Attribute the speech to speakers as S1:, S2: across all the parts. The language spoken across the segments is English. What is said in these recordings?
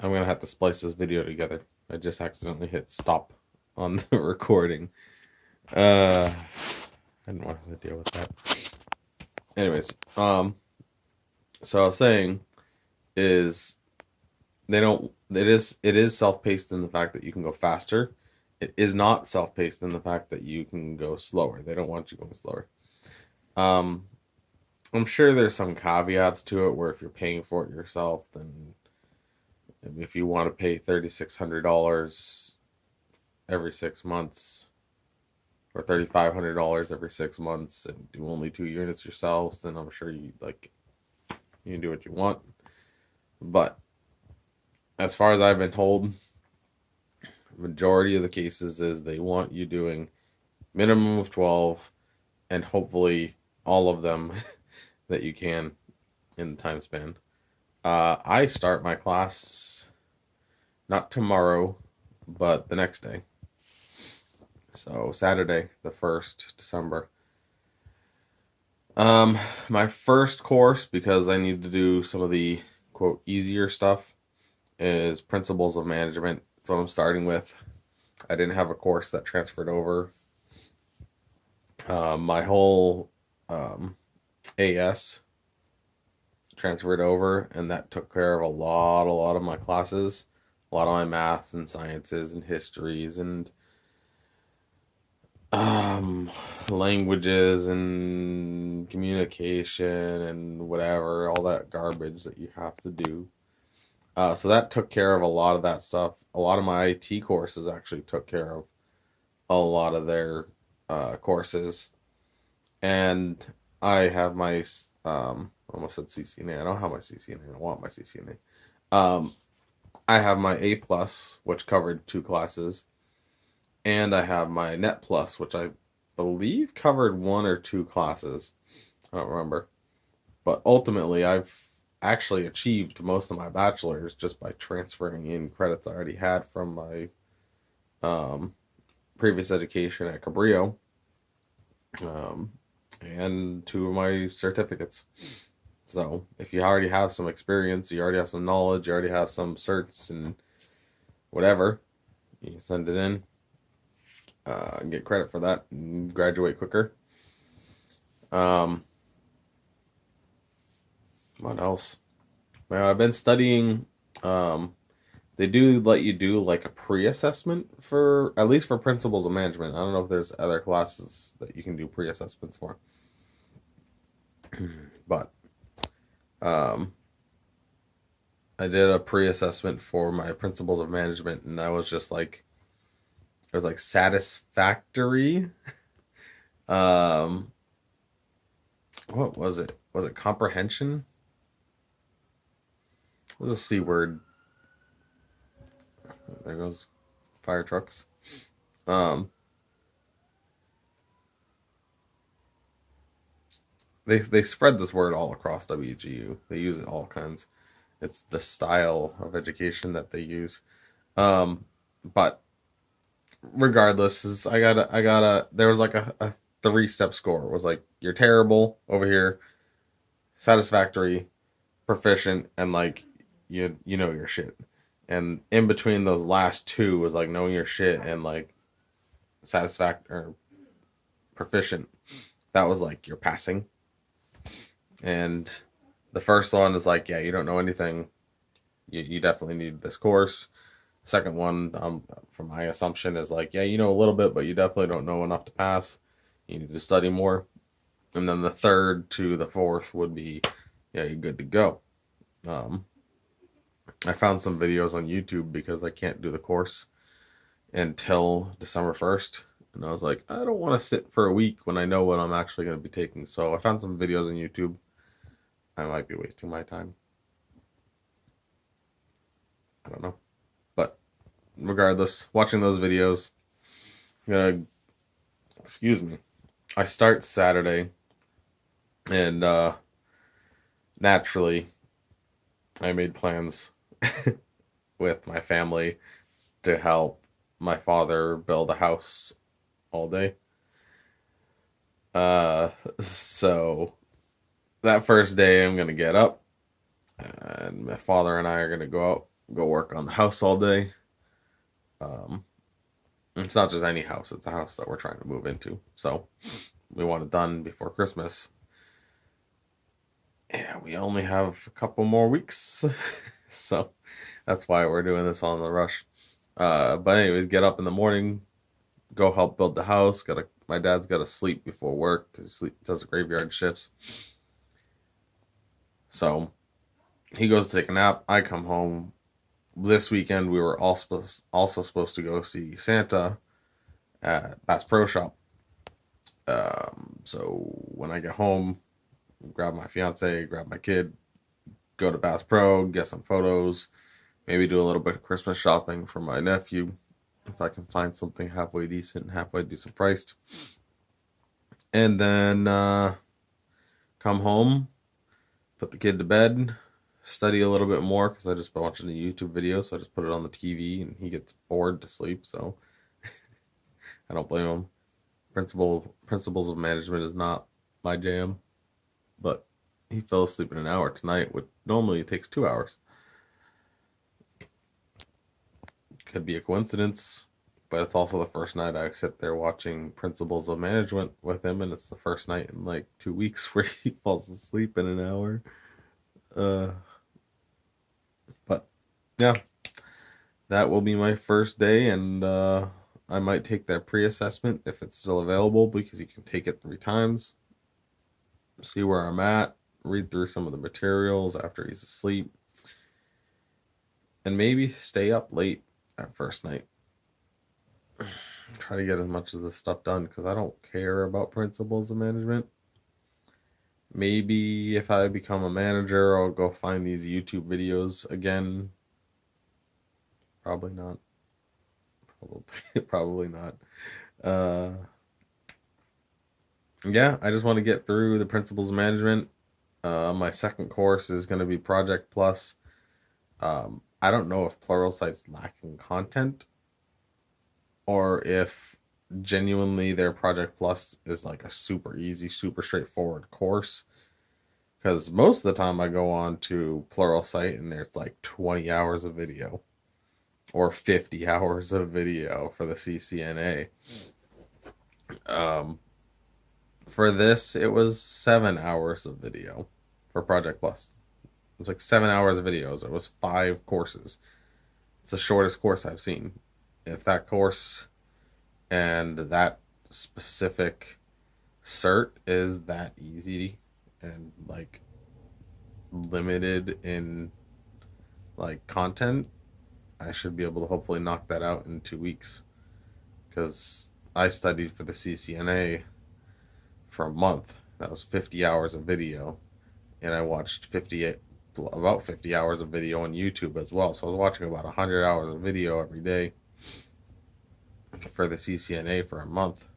S1: I'm gonna have to splice this video together. I just accidentally hit stop on the recording. I didn't want to deal with that. Anyways, so I was saying is they don't. It is self-paced in the fact that you can go faster. It is not self-paced in the fact that you can go slower. They don't want you going slower. Um, I'm sure there's some caveats to it where if you're paying for it yourself, then if you want to pay $3,600 every 6 months or $3,500 every 6 months and do only 2 units yourselves, then I'm sure you can do what you want. But as far as I've been told, majority of the cases is they want you doing minimum of 12 and hopefully all of them that you can in the time span. I start my class not tomorrow, but the next day. So Saturday, the 1st December. My first course, because I need to do some of the quote easier stuff, is Principles of Management. That's what I'm starting with. I didn't have a course that transferred over. My whole AS transferred over, and that took care of a lot of my classes, a lot of my maths and sciences and histories and languages and communication and whatever, all that garbage that you have to do. So that took care of a lot of that stuff. A lot of my IT courses actually took care of a lot of their courses. And I have my, almost said CCNA. I don't have my CCNA. I want my CCNA. I have my A plus, which covered 2 classes. And I have my Net Plus, which I believe covered 1 or 2 classes. I don't remember. But ultimately, I've actually achieved most of my bachelor's just by transferring in credits I already had from my previous education at Cabrillo, and 2 of my certificates. So if you already have some experience, you already have some knowledge, you already have some certs and whatever, you send it in, get credit for that, and graduate quicker. What else? Well, I've been studying. They do let you do like a pre-assessment for at least for Principles of Management. I don't know if there's other classes that you can do pre-assessments for, but um, I did a pre-assessment for my Principles of Management, and I was just like, it was like satisfactory. Um, what was it? Was it comprehension? What was a C word? There goes fire trucks. Um, they spread this word all across WGU. They use it all kinds. It's the style of education that they use. But regardless, is I got a there was like a 3-step score. It was like you're terrible over here, satisfactory, proficient, and like you know your shit. And in between those last 2 was like knowing your shit and like satisfactory or proficient. That was like you're passing. And the first one is like, yeah, you don't know anything. You definitely need this course. Second one, from my assumption, is like, yeah, you know a little bit, but you definitely don't know enough to pass. You need to study more. And then the third to the fourth would be, yeah, you're good to go. I found some videos on YouTube because I can't do the course until December 1st. And I was like, I don't want to sit for a week when I know what I'm actually going to be taking. So I found some videos on YouTube. I might be wasting my time. I don't know. But regardless, watching those videos, I'm gonna, excuse me, I start Saturday, and naturally, I made plans with my family to help my father build a house all day. So that first day, I'm gonna get up, and my father and I are gonna go out go work on the house all day. Um, it's not just any house; it's a house that we're trying to move into. So we want it done before Christmas. Yeah, we only have a couple more weeks, so that's why we're doing this on the rush. But anyways, get up in the morning, go help build the house. My dad's got to sleep before work because he does graveyard shifts. So he goes to take a nap. I come home. This weekend we were also supposed to go see Santa at Bass Pro Shop. So when I get home, grab my fiance, grab my kid, go to Bass Pro, get some photos, maybe do a little bit of Christmas shopping for my nephew if I can find something halfway decent priced. And then come home, put the kid to bed, study a little bit more because I just been watching the YouTube video, so I just put it on the TV and he gets bored to sleep, so I don't blame him. Principles of management is not my jam, but he fell asleep in an hour tonight, which normally takes 2 hours. Could be a coincidence, but it's also the first night I sit there watching Principles of Management with him, and it's the first night in like 2 weeks where he falls asleep in an hour. Uh, but yeah, that will be my first day, and I might take that pre-assessment if it's still available because you can take it 3 times. See where I'm at, read through some of the materials after he's asleep, and maybe stay up late that first night. Try to get as much of this stuff done because I don't care about Principles of Management. Maybe if I become a manager, I'll go find these YouTube videos again. Probably not. Probably not. Uh, yeah, I just want to get through the Principles of Management. My second course is going to be Project Plus. I don't know if Pluralsight's lacking content or if genuinely their Project Plus is like a super easy, super straightforward course. Because most of the time I go on to Pluralsight and there's like 20 hours of video or 50 hours of video for the CCNA. For this, it was 7 hours of video for Project Plus. It was like 7 hours of videos. It was 5 courses. It's the shortest course I've seen. If that course and that specific cert is that easy and like limited in like content, I should be able to hopefully knock that out in 2 weeks. Because I studied for the CCNA for a month. That was 50 hours of video, and I watched about 50 hours of video on YouTube as well. So I was watching about 100 hours of video every day for the CCNA for a month.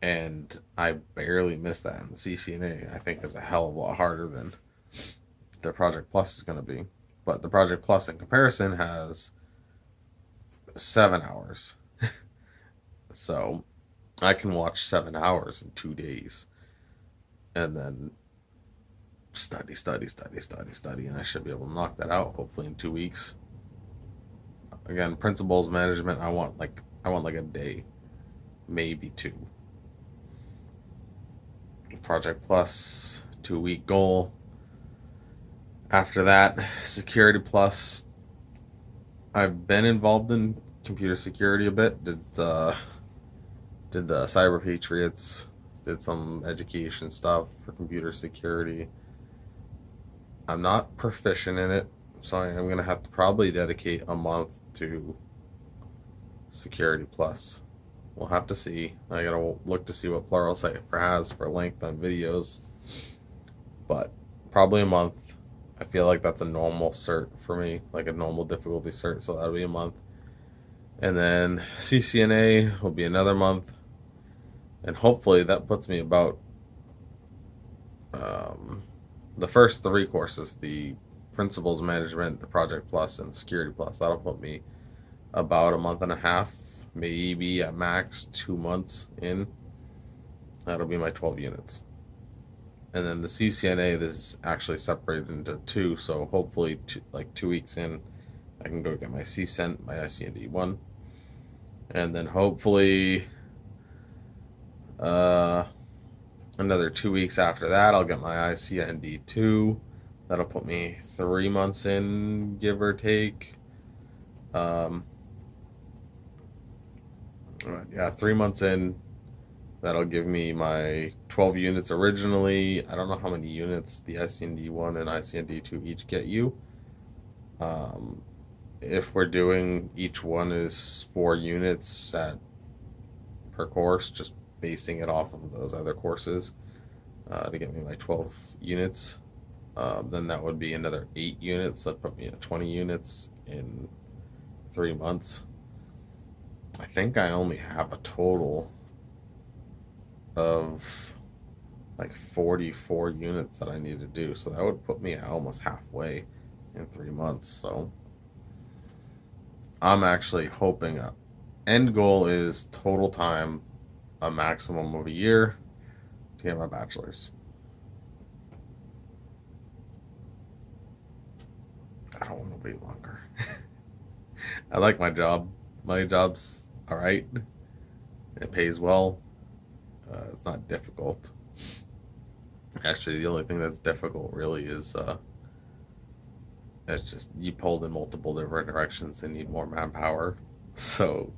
S1: And I barely missed that. And the CCNA, I think, is a hell of a lot harder than the Project Plus is going to be. But the Project Plus, in comparison, has 7 hours. So I can watch 7 hours in 2 days. And then study, and I should be able to knock that out hopefully in 2 weeks. Again, Principles Management, I want like a day, maybe 2. Project Plus, 2-week goal. After that, Security Plus. I've been involved in computer security a bit. Did Cyber Patriots. Did some education stuff for computer security. I'm not proficient in it, so I'm gonna have to probably dedicate a month to Security Plus. We'll have to see. I gotta look to see what Pluralsight has for length on videos, but probably a month. I feel like that's a normal cert for me, like a normal difficulty cert, so that'll be a month. And then CCNA will be another month, and hopefully that puts me about the first 3 courses: the Principles Management, the Project Plus, and Security Plus. That'll put me about a month and a half, maybe at max 2 months in. That'll be my 12 units. and then the CCNA is actually separated into two. So hopefully, 2 weeks in, I can go get my CCENT, my ICND one, and then hopefully, uh, another 2 weeks after that, I'll get my ICND two. That'll put me 3 months in, give or take. Um, yeah, 3 months in. That'll give me my 12 units originally. I don't know how many units the ICND 1 and ICND 2 each get you. Um, if we're doing each one is 4 units per course, just basing it off of those other courses to get me my 12 units, then that would be another 8 units. That put me at 20 units in 3 months. I think I only have a total of like 44 units that I need to do. So that would put me at almost halfway in 3 months. So I'm actually hoping end goal is total time, a maximum of a year to get my bachelor's. I don't want to wait longer. I like my job. My job's all right. It pays well. It's not difficult. Actually, the only thing that's difficult really is it's just you pulled in multiple different directions and need more manpower. So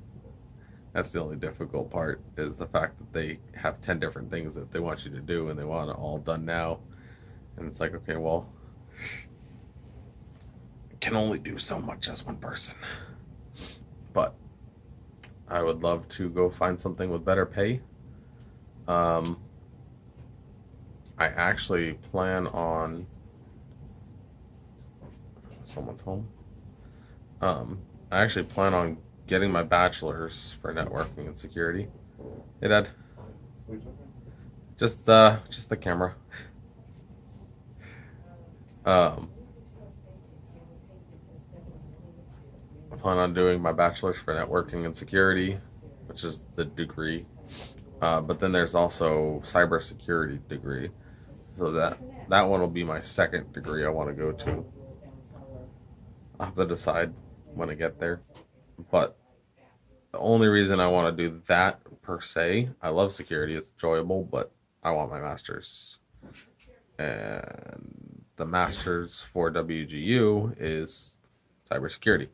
S1: that's the only difficult part, is the fact that they have 10 different things that they want you to do and they want it all done now. And it's like, okay, well, I can only do so much as one person. But I would love to go find something with better pay. I actually plan on someone's home. I actually plan on getting my bachelor's for networking and security. Hey, Dad. Just the camera. Um, I plan on doing my bachelor's for networking and security, which is the degree. But then there's also cybersecurity degree, so that one will be my second degree I want to go to. I'll have to decide when I get there. But the only reason I want to do that per se, I love security, it's enjoyable, but I want my master's. And the master's for WGU is cybersecurity.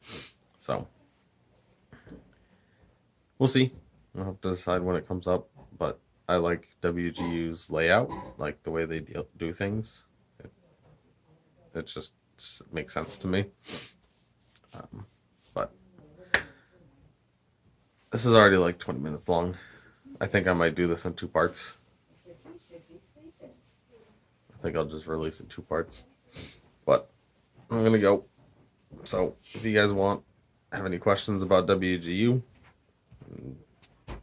S1: So we'll see. I'll have to decide when it comes up. But I like WGU's layout, like the way they do things. It just makes sense to me. But this is already like 20 minutes long. I think I might do this in 2 parts. I think I'll just release it 2 parts. But I'm going to go. So if you guys have any questions about WGU,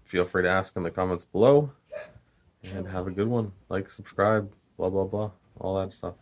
S1: feel free to ask in the comments below. And have a good one. Like, subscribe, blah, blah, blah. All that stuff.